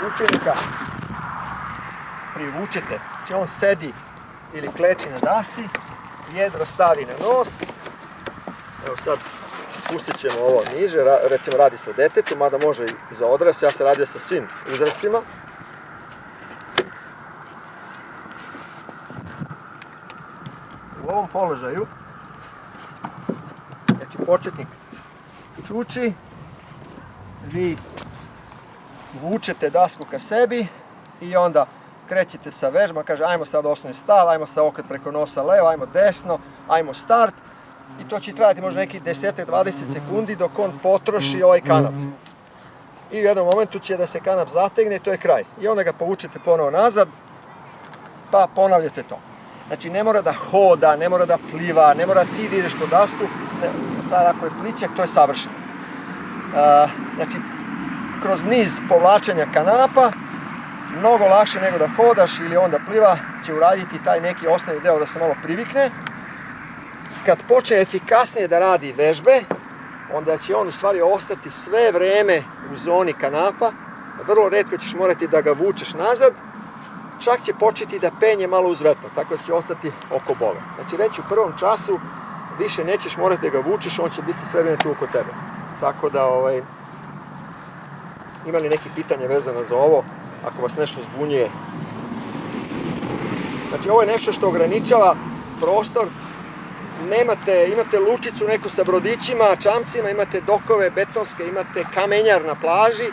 učenika privučete, znači on sedi ili kleči na dasi, jedro stavi na nos, evo sad pustit ćemo ovo niže, recimo radi se o detetu, mada može i za odrasle, ja sam radio sa svim uzrastima. U ovom položaju, znači početnik čuči, vi vučete dasku ka sebi i onda krećete sa vežbama, kaže ajmo sad osnovni stav, ajmo sad okret preko nosa levo, ajmo desno, ajmo start i to će trajati možda nekih 10-20 sekundi dok on potroši ovaj kanap. I u jednom momentu će da se kanap zategne i to je kraj. I onda ga povučete ponovo nazad pa ponavljate to. Znači ne mora da hoda, ne mora da pliva, ne mora ti da ideš po dasku, sad ako je plićak to je savršeno. Znači kroz niz povlačenja kanapa, mnogo lakše nego da hodaš ili onda pliva će uraditi taj neki osnovni deo da se malo privikne. Kad počne efikasnije da radi vežbe, onda će on u stvari ostati sve vreme u zoni kanapa, vrlo retko ćeš morati da ga vučeš nazad, čak će početi da penje malo uzvratno, tako da će ostati oko boga. Znači već u prvom času više nećeš morati da ga vučeš, on će biti sve vreme tu oko tebe. Tako da, ima li neki pitanje vezano za ovo, ako vas nešto zbunjuje? Znači ovo je nešto što ograničava prostor, imate lučicu neku sa brodićima, čamcima, imate dokove betonske, imate kamenjar na plaži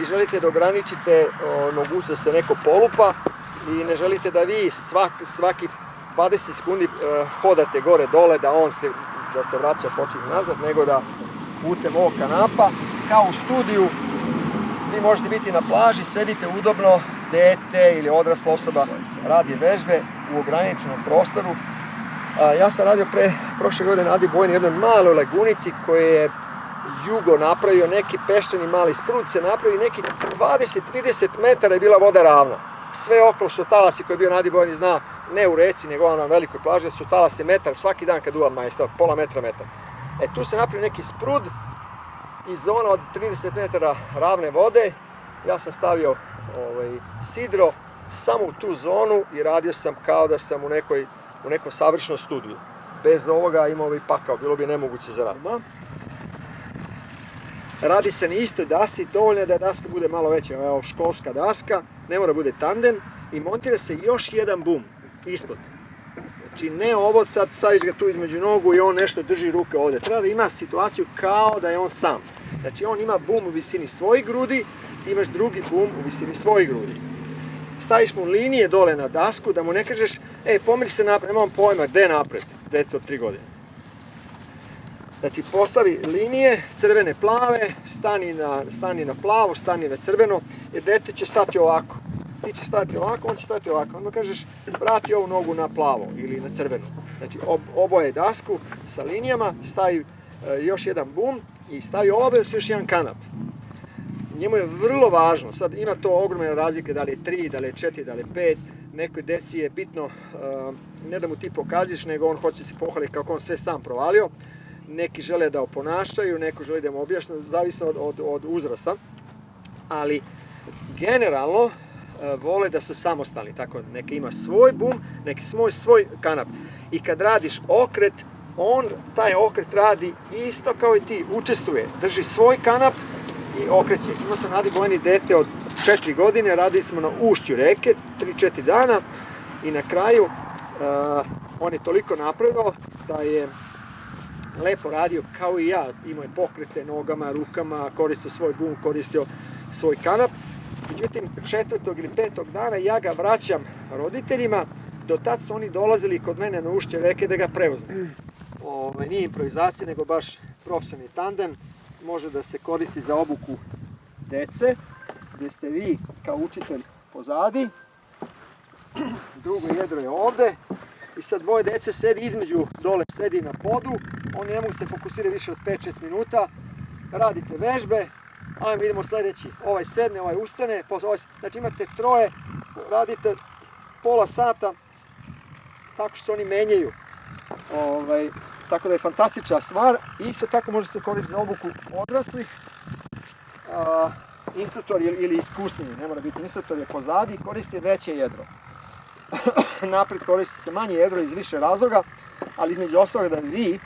i želite da ograničite mogućnost da se neko polupa i ne želite da vi svaki 20 sekundi hodate gore dole da se vraća počinje nazad, nego da putem ovog kanapa, kao u studiju, vi možete biti na plaži, sedite udobno, dete ili odrasla osoba radi vežbe u ograničenom prostoru. Ja sam radio prošle godine na Adi Bojni, jednoj maloj lagunici koju je Jugo napravio, neki peščani mali sprud se napravio, neki 20-30 metara je bila voda ravna. Sve okolo su talasi koji je bio na Adi Bojni, zna, ne u reci, nego na velikoj plaži, su talasi metar svaki dan kad duva majstor, pola metra. Tu se napravio neki sprud i zona od 30 metara ravne vode. Ja sam stavio sidro samo u tu zonu i radio sam kao da sam u nekom savršenom studiju. Bez ovoga imao bi pakao, bilo bi nemoguće za raditi. Radi se na istoj dasi, dovoljno je da daska bude malo veća, evo školska daska, ne mora bude tandem i montira se još jedan bum ispod. Znači ne ovo, sad staviš ga tu između nogu i on nešto drži ruke ovde. Treba da ima situaciju kao da je on sam. Znači on ima bum u visini svojih grudi, ti imaš drugi bum u visini svojih grudi. Staviš mu linije dole na dasku da mu ne kažeš, pomeri se napred, nemam pojma, gde napred, dete od 3 godine. Znači postavi linije, crvene, plave, stani na plavo, stani na crveno, jer dete će stati ovako. Ti će stati ovako, on će stati ovako. Onda kažeš, vrati ovu nogu na plavo ili na crveno. Znači oboje dasku sa linijama, stavi još jedan bum i stavi oboje još jedan kanap. Njemu je vrlo važno, sad ima to ogromne razlike, da li je 3, da li je 4, da li je 5, nekoj deci je bitno ne da mu ti pokažeš, nego on hoće se pohvaliti kako on sve sam provalio. Neki žele da oponašaju, neko želi da mu objašnja, zavisno od uzrasta, ali generalno vole da su samostalni, tako neka ima svoj bum, neki svoj kanap. I kad radiš okret, on taj okret radi isto kao i ti, učestvuje, drži svoj kanap i okreće. Imao sam na Adi Bojni dete od 4 godine, radili smo na ušću reke, 3-4 dana i na kraju on je toliko napredovao da je lepo radio kao i ja, imao je pokrete nogama, rukama, koristio svoj bum, koristio svoj kanap. Međutim, 4. ili 5. dana ja ga vraćam roditeljima, do tad su oni dolazili kod mene na ušće reke da ga preuzmu. Nije improvizacija, nego baš profesionalni tandem, može da se koristi za obuku dece, gdje ste vi kao učitelj pozadi, drugo jedro je ovde i sad dvoje dece sedi između, dole sedi na podu, oni ne mogu se fokusirati više od 5-6 minuta, radite vežbe, ajmo idemo sljedeći, ovaj sedne, ovaj ustane, znači imate troje, radite pola sata, tako što se oni menjaju, tako da je fantastična stvar. Isto tako može se koristiti za obuku odraslih, instruktor ili iskusniji, ne mora biti instruktor, je pozadi, koristi veće jedro. Naprijed koristi se manje jedro iz više razloga, ali između ostalog da vi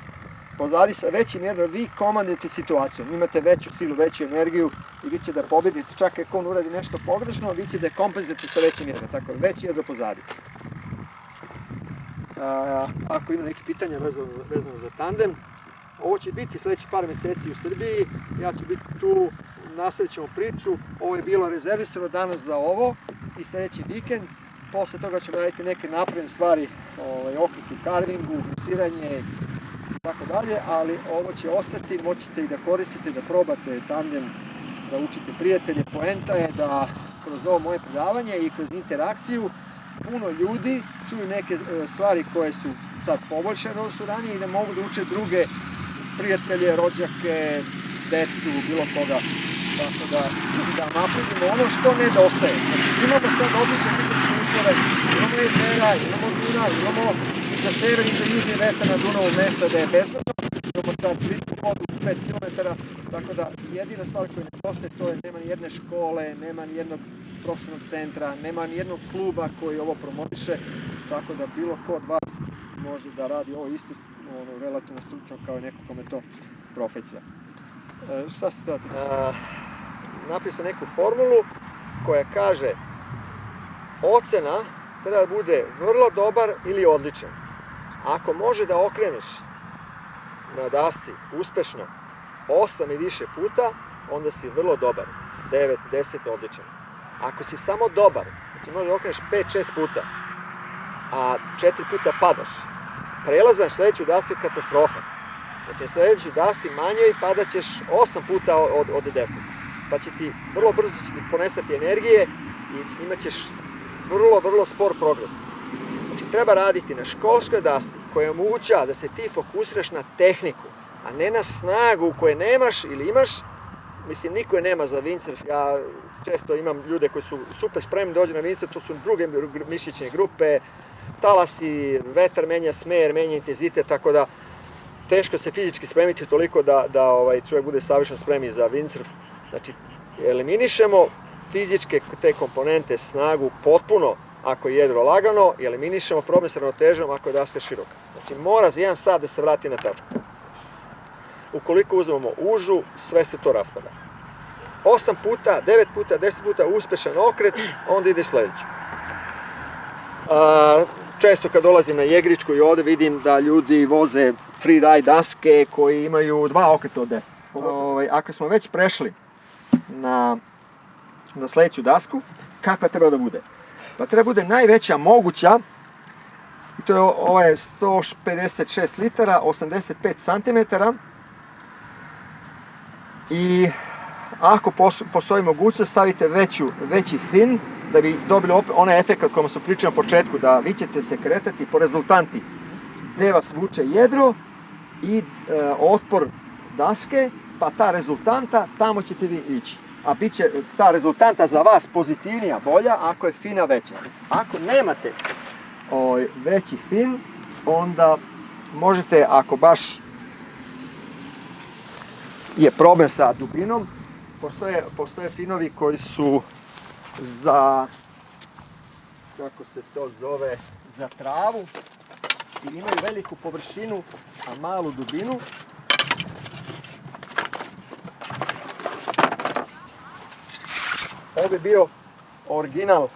pozadi sa većim jedrom, vi komandujete situacijom, imate veću silu, veću energiju i vi ćete da pobedite, čak ako on uradi nešto pogrešno, vi ćete da kompenzujete sa većim jedrom, tako da veći jedro pozadi. Ako ima neki pitanja vezano za tandem, ovo će biti sljedeći par mjeseci u Srbiji, ja ću biti tu, nastavit ćemo priču, ovo je bilo rezervisano danas za ovo i sljedeći vikend, posle toga ćemo raditi neke napredne stvari, okret u carvingu, gusiranje i tako dalje, ali ovo će ostati, moćete i da koristite, da probate tandem, da učite prijatelje. Poenta je da kroz ovo moje predavanje i kroz interakciju puno ljudi čuju neke stvari koje su sad poboljšane u ranije i da mogu da uče druge prijatelje, rođake, decu, bilo koga. Tako da napredimo ono što nedostaje. Znači imamo sad odlične klimatske uslove, imamo jezera, imamo Dunav, imamo za sever i za južni vetar na Dunavu mesta da je bezbedno, imamo sad plitku vodu 5 km, tako da jedina stvar koja nedostaje to je nema ni jedne škole, nema ni jednog profesionalnog centra, nema ni jednog kluba koji ovo promoviše, tako da bilo ko od vas može da radi ovo isto relativno stručno kao neko kome je to profesija. Šta se dati? Napisao neku formulu koja kaže ocena treba da bude vrlo dobar ili odličan. Ako može da okreneš na dasci uspešno 8 i više puta, onda si vrlo dobar. 9, 10 odličan. Ako si samo dobar, znači možeš da okreneš 5-6 puta, a 4 puta padaš, prelaz na sljedeću dasku je katastrofa. Znači sljedeći dasi manjoj i padat ćeš 8 puta od 10. Pa će ti, vrlo brzo će ti ponestati energije i imat ćeš vrlo spor progres. Znači treba raditi na školskoj dasi koja omogućava da se ti fokusiraš na tehniku, a ne na snagu koje nemaš ili imaš. Mislim, niko je nema za windsurf, ja često imam ljude koji su super spremni dođu na windsurf, to su druge mišićne grupe, talasi, vetar menja smer, menja intenzitet, tako da teško se fizički spremiti toliko da čovjek bude savršeno spremni za windsurf. Znači, eliminišemo fizičke te komponente, snagu potpuno ako je jedro lagano i eliminišemo problem sa ravnotežom ako je daska široka. Znači, mora za 1 sat da se vrati na tačku. Ukoliko uzmemo užu, sve se to raspada. 8 puta, 9 puta, 10 puta uspešan okret, onda ide sljedeći. Često kad dolazim na Jegričku i ovde vidim da ljudi voze freeride daske koji imaju 2 okreta od 10. Ako smo već prešli na sljedeću dasku, kakva treba da bude? Pa treba bude najveća moguća, i to je ova je 156 litara, 85 cm, i ako postoji mogućnost stavite veći fin da bi dobili onaj efekt o kojem sam pričao na početku, da vi ćete se kretati po rezultanti gde vas vuče jedro i otpor daske, pa ta rezultanta, tamo ćete vi ići. A bit će ta rezultanta za vas pozitivnija, bolja, ako je fina veća. Ako nemate veći fin, onda možete, ako baš je problem sa dubinom, postoje finovi koji su za, kako se to zove, za travu i imaju veliku površinu, a malu dubinu. Ovo bi bio original.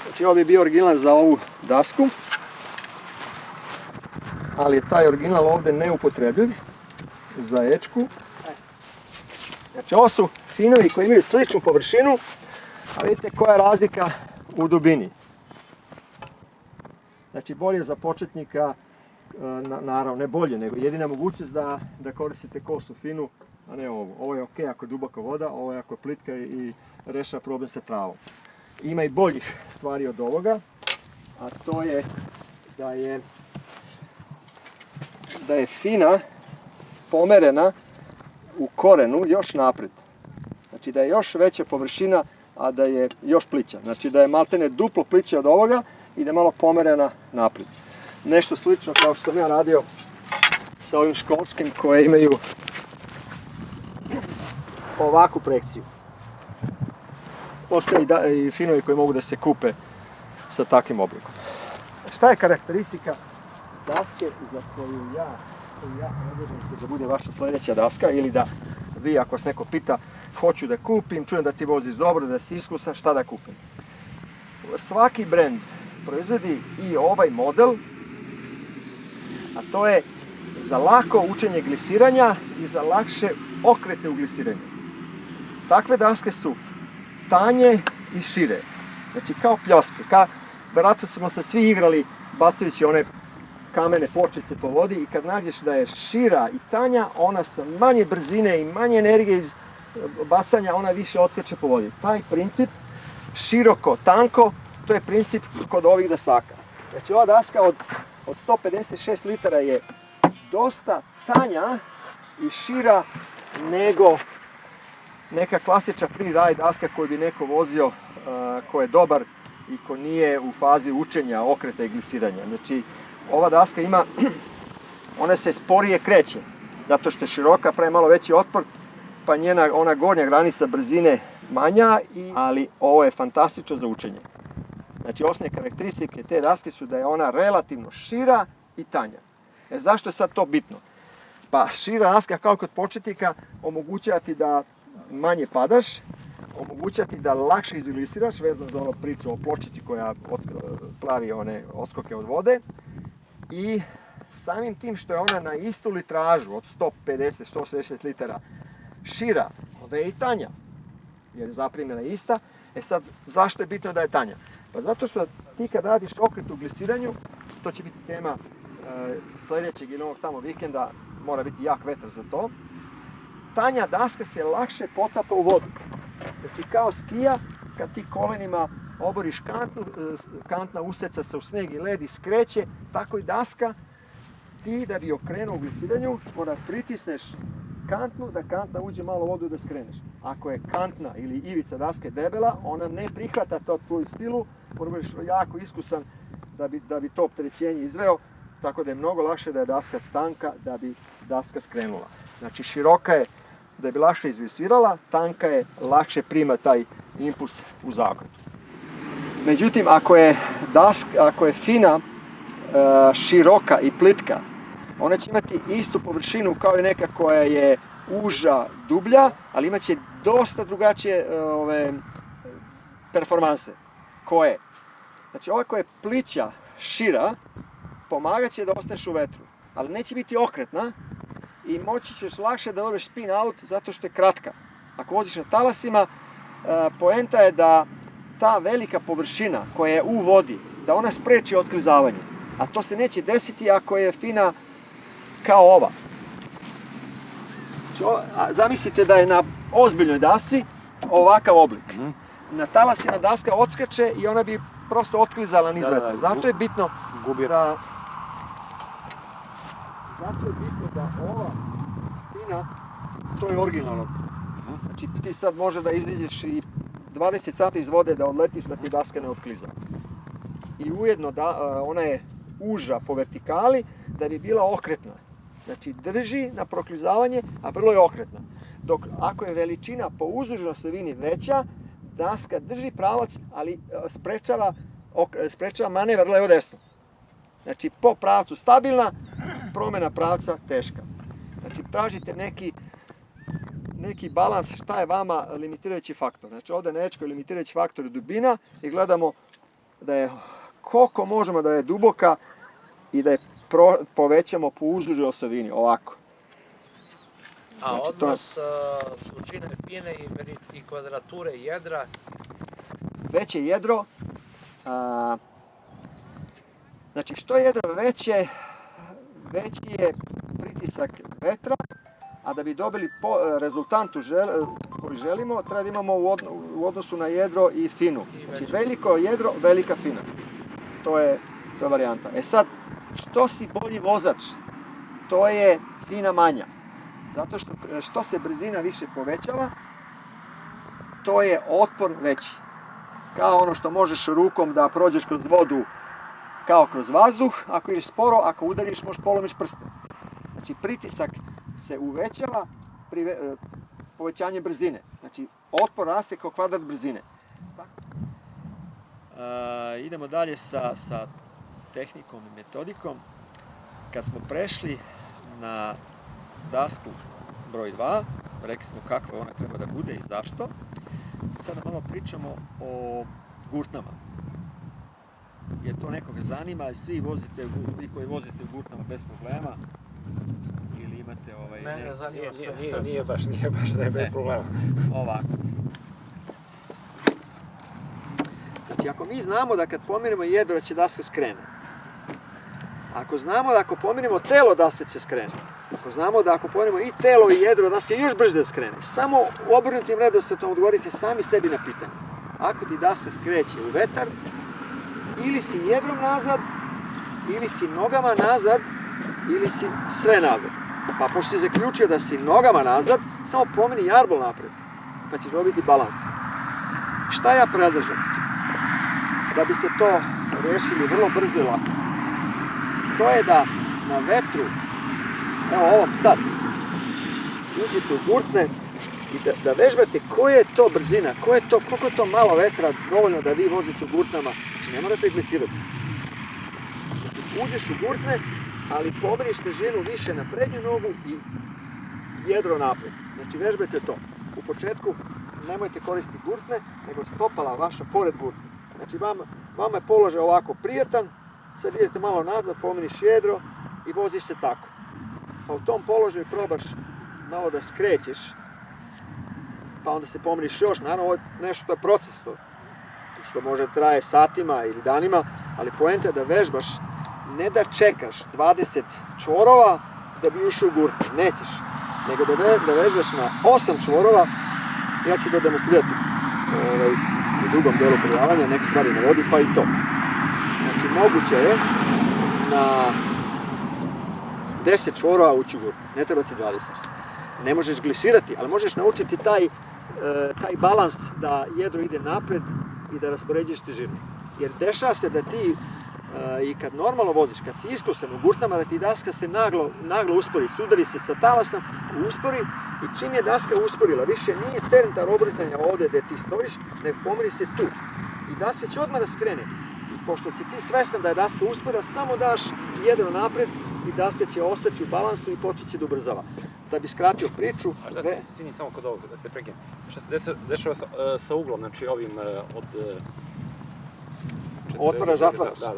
Znači ovo bi bio original za ovu dasku, ali je taj original ovde neupotrebljiv za ečku. Znači ovo su finovi koji imaju sličnu površinu, a vidite koja je razlika u dubini. Znači bolje za početnika, naravno ne bolje, nego jedina mogućnost da koristite kosu finu, a ne ovu. Ovo je ok ako je dubaka voda, ovo je ako je plitka i rešava problem sa travom. Ima i boljih stvari od ovoga, a to je da je fina pomerena u korenu još napred. Znači da je još veća površina, a da je još plića. Znači da je maltene duplo plića od ovoga i da je malo pomerena napred. Nešto slično kao što sam ja radio sa ovim školskim koje imaju ovakvu projekciju. Postoje i finovi koji mogu da se kupe sa takvim oblikom. Šta je karakteristika daske za koju ja predlažem se da bude vaša sljedeća daska, ili da vi, ako vas neko pita, hoću da kupim, čujem da ti voziš dobro, da si iskusan, šta da kupim? Svaki brend proizvodi i ovaj model, a to je za lako učenje glisiranja i za lakše okrete u glisiranju. Takve daske su tanje i šire, znači kao pljoske. Vjerojatno smo se svi igrali bacajući one kamene pločice po vodi i kad nađeš da je šira i tanja, ona sa manje brzine i manje energije iz bacanja, ona više odskače po vodi. Taj princip, široko, tanko, to je princip kod ovih dasaka. Znači ova daska od 156 litara je dosta tanja i šira nego neka klasična freeride daska koju bi neko vozio, ko je dobar i ko nije u fazi učenja, okreta i glisiranja. Znači ova daska ona se sporije kreće, zato što je široka, pravi malo veći otpor, pa ona gornja granica brzine manja, ali ovo je fantastično za učenje. Znači osnovne karakteristike te daske su da je ona relativno šira i tanja. Zašto je sad to bitno? Pa šira daska kao kod početnika omogućava ti da manje padaš, omogućava ti da lakše izglisiraš, vezano za ono priču o pločici koja plavi one odskoke od vode, i samim tim što je ona na istu litražu od 150-160 litara šira, onda je i tanja, jer je zaprimljena ista. Sad, zašto je bitno da je tanja? Pa zato što ti kad radiš okret u glisiranju, to će biti tema sljedećeg ili ovog tamo vikenda, mora biti jak vetar za to, tanja daska se lakše potapa u vodu. Znači kao skija, kad ti kolenima oboriš kantna useca se u sneg i led i skreće, tako i daska, ti da bi okrenuo u glisiranju, mora pritisneš kantnu, da kantna uđe malo u vodu da skreneš. Ako je kantna ili ivica daske debela, ona ne prihvata to tvoju stilu, mora biti jako iskusan da bi to opterećenje izveo, tako da je mnogo lakše da je daska tanka da bi daska skrenula. Znači široka je da bi lakše izglisirala, tanka je lakše prima taj impuls u zaokretu. Međutim, ako je fina, široka i plitka, ona će imati istu površinu kao i neka koja je uža, dublja, ali imat će dosta drugačije performanse. Koje? Znači ova koja je plića, šira, pomagat će da ostaneš u vetru, ali neće biti okretna i moći ćeš lakše da dobiješ spin out zato što je kratka. Ako voziš na talasima, poenta je da ta velika površina koja je u vodi, da ona spreči otklizavanje. A to se neće desiti ako je fina kao ova. Zamislite da je na ozbiljnoj dasci ovakav oblik. Na talasima daska odskače i ona bi prosto otklizala niz vetra. Zato je bitno da ova fina, to je originalno. Znači ti sad može da iziđeš i 20 sati iz vode da odletiš da ti daska ne otkliza. I ujedno ona je uža po vertikali da bi bila okretna. Znači drži na proklizavanje, a vrlo je okretna. Dok ako je veličina po uzdužnoj osovini veća, daska drži pravac, ali sprečava manevar levo-desno. Znači po pravcu stabilna, promjena pravca teška. Znači tražite neki balans šta je vama limitirajući faktor. Znači ovdje nečko je limitirajući faktor dubina i gledamo da je koliko možemo da je duboka i da je povećamo po uzdužnoj osovini, ovako. A znači, odnos dužine pine i kvadrature jedra? Veće jedro, znači što je jedro veće, veći je pritisak vetra, a da bi dobili rezultantu koji želimo, treba da imamo u odnosu na jedro i finu. Znači veliko jedro, velika fina. To je varijanta. Sad, što si bolji vozač, to je fina manja. Zato što se brzina više povećava, to je otpor veći. Kao ono što možeš rukom da prođeš kroz vodu kao kroz vazduh, ako ideš sporo, ako udariš možeš polomiš prste. Znači pritisak se uvećava, povećanje brzine. Znači, otpor raste kao kvadrat brzine. Idemo dalje sa tehnikom i metodikom. Kad smo prešli na dasku broj 2, rekli smo kakva ona treba da bude i zašto. Sada malo pričamo o gurtnama. Jer to nekoga zanima i vi koji vozite u gurtnama bez problema ili imate Mene zanima sve. Nije baš da je bez problema. Ovako. Znači, ako mi znamo da kad pomirimo jedro da će daska skrene, ako znamo da ako pomirimo telo daska će skrene, ako znamo da ako pomirimo i telo i jedro daska još brže da skrene, samo u obrnutim redosledom odgovorite sami sebi na pitanje. Ako ti daska skreće u vetar, ili si jedrom nazad, ili si nogama nazad, ili si sve nazad. Pa pošto si zaključio da si nogama nazad, samo pomeni jarbol napred, pa ćeš dobiti balans. Šta ja predlažem? Da biste to rešili vrlo brzo i lako. To je da na vetru, evo ovom sad, uđete u gurtne i da vežbate koja je to brzina, koliko je to malo vetra dovoljno da vi vozite u gurtnama. Znači, ne morate glesirati. Znači, uđeš u gurtne, ali pomeriš težinu više na prednju nogu i jedro napred. Znači, vežbajte to. U početku nemojte koristiti gurtne, nego stopala vaša pored gurtne. Znači, vama je položaj ovako prijatan, sad idete malo nazad, pomeniš jedro i voziš se tako. Pa u tom položaju probaš malo da skrećeš, pa onda se pomeniš još. Naravno, ovo je nešto, to je proces to, što može traje satima ili danima, ali poenta je da vežbaš, ne da čekaš 20 čvorova da bi ušao u gurtne, nećeš, nego da vežbaš na 8 čvorova. Ja ću to demonstrirati u drugom delu predavanja, neke stvari navodi, pa i to. Znači, moguće je na 10 čvorova ući u gurtne, ne treba ti 20. Ne možeš glisirati, ali možeš naučiti taj balans da jedro ide napred i da raspoređuješ težinu. Jer dešava se da ti i kad normalno voziš, kad si iskusan u gurtnama, da ti daska se naglo uspori, sudari se sa talasom, uspori i čim je daska usporila, više nije centar obrtanja ovde gde ti stojiš, nego pomeri se tu. I daska će odmah da skrene. I pošto si ti svestan da je daska usporila, samo daš jedro napred i daska će ostati u balansu i počet će da ubrzava. Da bi skratio priču... A šta se cini samo kod ovog, da se prekinem, šta se dešava sa uglom, znači ovim od... Otvaraš, zatvaraš. Da.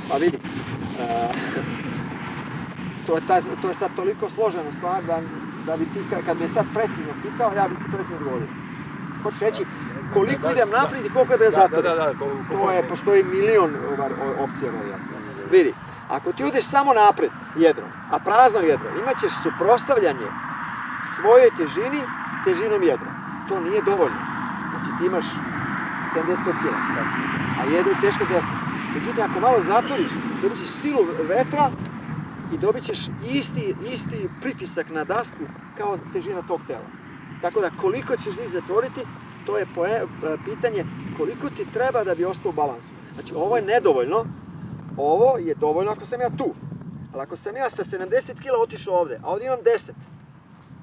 Pa vidi, to je sad toliko složena stvar da bi ti, kad me sad precizno pitao, ja bi ti precizno odgovorio. Hoćeš reći koliko idem naprijed i koliko da je zatvorim? Da. Postoji milion opcija. Vidi, ako ti udeš samo napred jedrom, a prazno jedro, imat ćeš suprotstavljanje svojoj težini težinom jedra. To nije dovoljno. Znači ti imaš 75 kg, a jedro je teško 10. Međutim, ako malo zatvoriš, dobit ćeš silu vetra i dobit ćeš isti pritisak na dasku kao težina tog tela. Tako da koliko ćeš ti zatvoriti, to je pitanje koliko ti treba da bi ostao u balansu. Znači, ovo je nedovoljno, ovo je dovoljno ako sam ja tu. Ali ako sam ja sa 70 kg otišao ovde, a ovdje imam 10,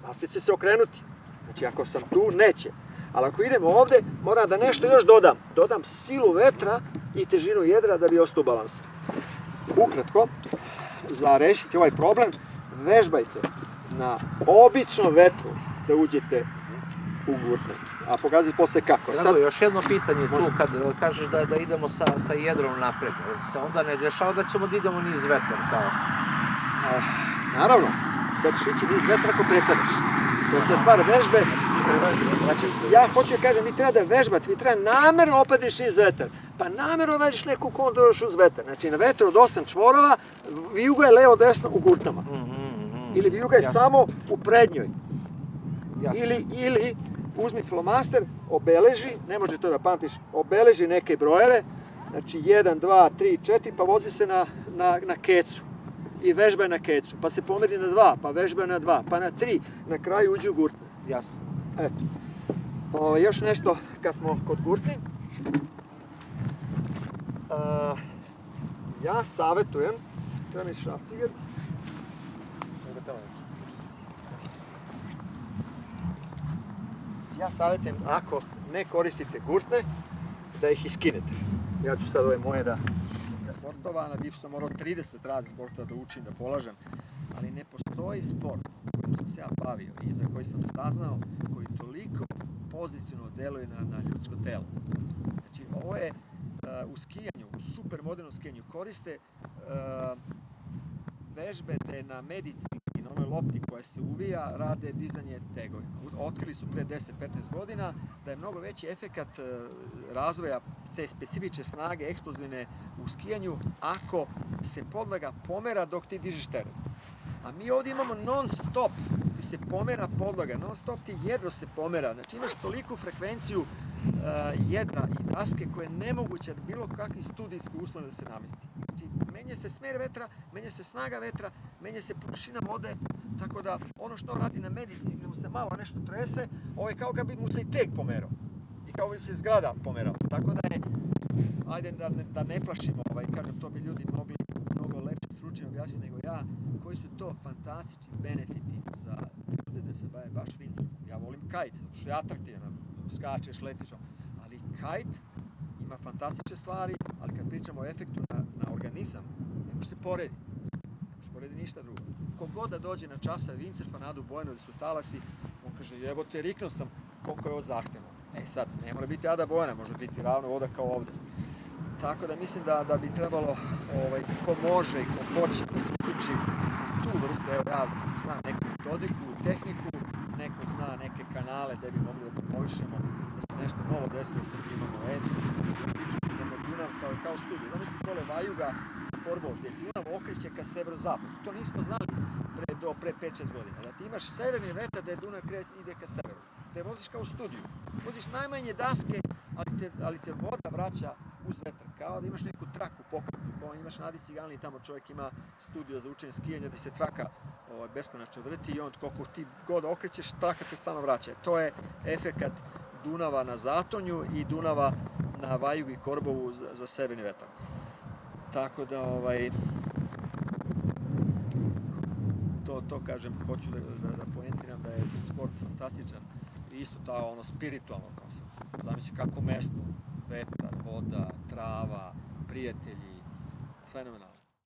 daska će se okrenuti. Znači, ako sam tu, neće. Ali ako idemo ovde, moram da nešto još dodam. Dodam silu vetra i težinu jedra da bi ostao u balansu. Ukratko, za rešiti ovaj problem, vežbajte na običnom vetru da uđete u gurtne. A pokazati posle kako. Drago, još jedno pitanje tu, kad kažeš da idemo sa jedrom napred, se onda ne dešava da ćemo da idemo niz vetar, kao? Naravno, da ćeš ići niz vetra ako preteraš. To je stvar vežbe. Znači, ja hoću da kažem, vi treba da vežbate, vi treba namerno opet iš niz vetar. Pa namerno radiš neku kontroliš uz vetar. Znači, na vetru od 8 čvorova, vijuga je levo-desno u gurtnama. Ili vijuga je samo u prednjoj. Ili uzmi flomaster, obeleži, ne može to da pamtiš, obeleži neke brojeve, znači 1, 2, 3, 4, pa vozi se na kecu i vežba je na kecu, pa se pomeri na 2, pa vežba na 2, pa na 3, na kraju uđe u gurtne. Jasno. Eto. Još nešto, kad smo kod gurtni, ja savjetujem, treba mi šrafciger, Ja savjetujem, ako ne koristite gurtne, da ih iskinete. Ja ću sad ove moje da sportova, na div sam morao 30 raznih sportova da učim, da polažem, ali ne postoji sport kojim sam se ja bavio i za koji sam saznao, koji toliko pozitivno deluje na ljudsko telo. Znači, ovo je u skijanju, u super modernom skijanju, koriste vežbe gde na medici i na onoj lopti koja se uvija rade dizanje tegovima. Otkrili su pre 10-15 godina da je mnogo veći efekat razvoja te specifične snage eksplozivne u skijanju ako se podloga pomera dok ti dižeš teren. A mi ovdje imamo non stop, ti se pomera podloga, non stop ti jedro se pomera, znači imaš toliku frekvenciju jedra i daske koje je nemoguće da bilo kakvi studijski uslovi da se namesti. Znači, menja se smer vetra, menja se snaga vetra, menja se površina vode, tako da ono što radi na medici, gdje mu se malo nešto trese, ovo je kao kad bi mu se i tek pomerao. I kao bi se zgrada pomerao. Tako da je, ajde da ne plašimo, kažem, to bi ljudi mogli mnogo lepše stručnije objasniti nego ja, koji su to fantastični benefiti za ljude da se bave baš windsurfom. Ja volim kite, zato što je atraktivan, skačeš, letiš, ali kite ima fantastične stvari, ali kad pričamo o efektu na organizam, ne može se poredi. Ne može poredi ništa drugo. Kogod da dođe na časa windsurfa na Adu Bojanu gdje su talasi, on kaže, evo te, riknuo sam koliko je ovo zahtevno. Sad, ne mora biti Ada Bojana, može biti ravno voda kao ovde. Tako da mislim da bi trebalo, ko može i ko hoće da se uključi u tu vrstu, evo ja znam neku metodiku, tehniku, neko zna neke kanale gde bi mogli da promovišemo, da se nešto novo desilo što bi imamo Edge, imamo Dunav kao studiju. Zamislite dole Vajuga, Korbov, gdje Dunav okreće ka severozapadu. To nismo znali pre 5-6 godina. Da ti imaš severni vetar da je Dunav ide ka severu. Te voziš kao u studiju. Voziš najmanje daske, ali te voda vraća uz vetar. Kao da imaš neku traku pokretnu. Kao imaš Nadi Cigani, tamo čovjek ima studio za učenje skijanja gdje se traka beskonačno vrti i on koliko ti god okrećeš, traka te stalno vraća. To je efekat Dunava na Zatonju i Dunava na Vajugu i Korbovu za severni vetar. Tako da, to kažem, hoću da poentiram da je sport fantastičan i isto ta spiritualno koncept. Zamisli kako mesto, vetar, voda, trava, prijatelji, fenomenalno.